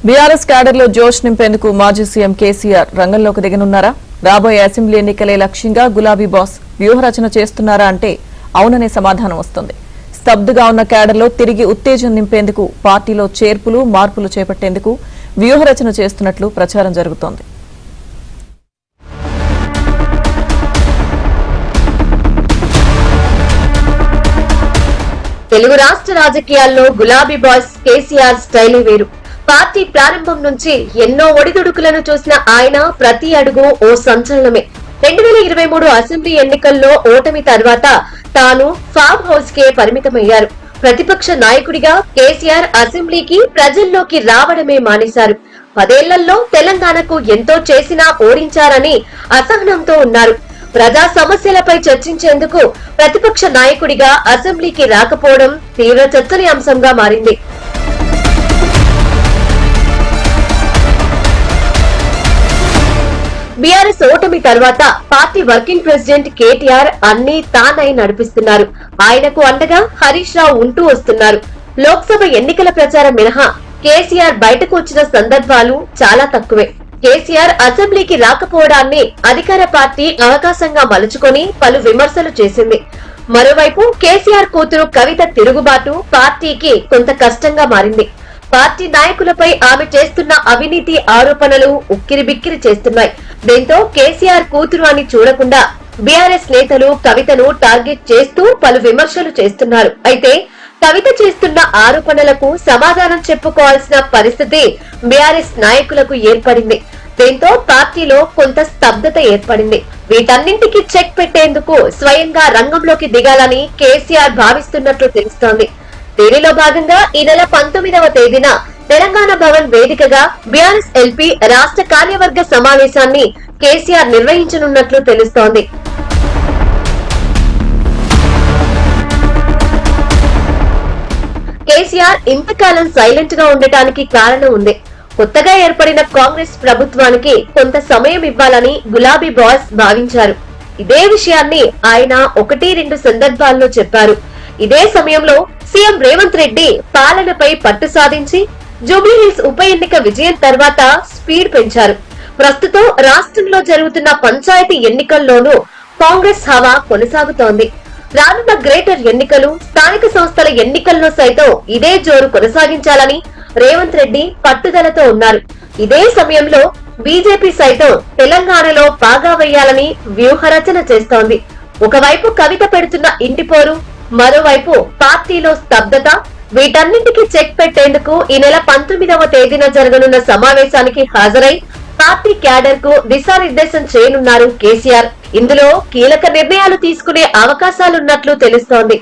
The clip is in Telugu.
బీఆర్ఎస్ క్యాడర్ లో జోష్ నింపేందుకు మాజీ సీఎం కేసీఆర్ రంగంలోకి దిగనున్నారా? రాబోయే అసెంబ్లీ ఎన్నికలే లక్ష్యంగా గులాబీ బాస్ వ్యూహరచన చేస్తున్నారా అంటే అవుననే సమాధానం వస్తుంది. స్తబ్దుగా ఉన్న క్యాడర్లో తిరిగి ఉత్తేజం నింపేందుకు పార్టీలో చేర్పులు మార్పులు చేపట్టేందుకు వ్యూహరచన చేస్తున్నట్లు ప్రచారం జరుగుతోంది. తెలుగు రాష్ట్ర రాజకీయాల్లో గులాబీ బాయ్స్ కేసీఆర్ స్టైలే వేరు. పార్టీ ప్రారంభం నుంచి ఎన్నో ఒడిదుడుకులను చూసిన ఆయన ప్రతి అడుగు ఓ సంచలనమే. 2023 అసెంబ్లీ ఎన్నికల్లో ఓటమి తర్వాత తాను ఫామ్ హౌస్ కే పరిమితమయ్యారు. ప్రతిపక్ష నాయకుడిగా కేసీఆర్ అసెంబ్లీకి ప్రజల్లోకి రావడమే మానేశారు. 10 ఏళ్లలో తెలంగాణకు ఎంతో చేసినా ఓడించారని అసహనంతో ఉన్నారు. ప్రజా సమస్యలపై చర్చించేందుకు ప్రతిపక్ష నాయకుడిగా అసెంబ్లీకి రాకపోవడం తీవ్ర చర్చనీయాంశంగా మారింది. బీఆర్ఎస్ ఓటమి తర్వాత పార్టీ వర్కింగ్ ప్రెసిడెంట్ కేటీఆర్ అన్ని తానై నడిపిస్తున్నారు. ఆయనకు అండగా హరీష్ రావు ఉంటూ వస్తున్నారు. లోక్సభ ఎన్నికల ప్రచారం మినహా కేసీఆర్ బయటకు వచ్చిన సందర్భాలు చాలా తక్కువే. కేసీఆర్ అసెంబ్లీకి రాకపోవడాన్ని అధికార పార్టీ అవకాశంగా మలుచుకొని పలు విమర్శలు చేసింది. మరోవైపు కేసీఆర్ కూతురు కవిత తిరుగుబాటు పార్టీకి కొంత కష్టంగా మారింది. పార్టీ నాయకులపై ఆమె చేస్తున్న అవినీతి ఆరోపణలు ఉక్కిరిబిక్కిరి చేస్తున్నాయి. దీంతో కేసీఆర్ కూతురు అని చూడకుండా బీఆర్ఎస్ నేతలు కవితను టార్గెట్ చేస్తూ పలు విమర్శలు చేస్తున్నారు. అయితే కవిత చేస్తున్న ఆరోపణలకు సమాధానం చెప్పుకోవాల్సిన పరిస్థితి బీఆర్ఎస్ నాయకులకు ఏర్పడింది. దీంతో పార్టీలో కొంత స్తబ్దత ఏర్పడింది. వీటన్నింటికి చెక్ పెట్టేందుకు స్వయంగా రంగంలోకి దిగాలని కేసీఆర్ భావిస్తున్నట్లు తెలుస్తోంది. దీనిలో భాగంగా ఈ నెల 19వ తేదీన తెలంగాణ భవన్ వేదికగా బీఆర్ఎస్ ఎల్పీ రాష్ట్ర కార్యవర్గ సమావేశాన్ని కేసీఆర్ నిర్వహించనున్నట్లు తెలుస్తోంది. కేసీఆర్ ఇంతకాలం సైలెంట్ గా ఉండటానికి కారణం ఉంది. కొత్తగా ఏర్పడిన కాంగ్రెస్ ప్రభుత్వానికి కొంత సమయం ఇవ్వాలని గులాబీ బాస్ భావించారు. ఇదే విషయాన్ని ఆయన 1-2 సందర్భాల్లో చెప్పారు. ఇదే సమయంలో సీఎం రేవంత్ రెడ్డి పాలనపై పట్టు సాధించి జూబ్లీహిల్స్ ఉప ఎన్నిక విజయం తర్వాత స్పీడ్ పెంచారు. ప్రస్తుతం రాష్ట్రంలో జరుగుతున్న పంచాయతీ ఎన్నికల్లోనూ కాంగ్రెస్ హవా కొనసాగుతోంది. రానున్న గ్రేటర్ ఎన్నికలు, స్థానిక సంస్థల ఎన్నికల్లో సైతం ఇదే జోరు కొనసాగించాలని రేవంత్ రెడ్డి పట్టుదలతో ఉన్నారు. ఇదే సమయంలో బీజేపీ సైతం తెలంగాణలో పాగా వేయాలని వ్యూహరచన చేస్తోంది. ఒకవైపు కవిత పెడుతున్న ఇంటిపోరు, మరోవైపు పార్టీలో స్తబ్దత. వీటన్నింటికి చెక్ పెట్టేందుకు ఈ నెల 19వ తేదీన జరగనున్న సమావేశానికి హాజరై పార్టీ క్యాడర్ కు దిశానిర్దేశం చేయనున్నారు కేసీఆర్. ఇందులో కీలక నిర్ణయాలు తీసుకునే అవకాశాలున్నట్లు తెలుస్తోంది.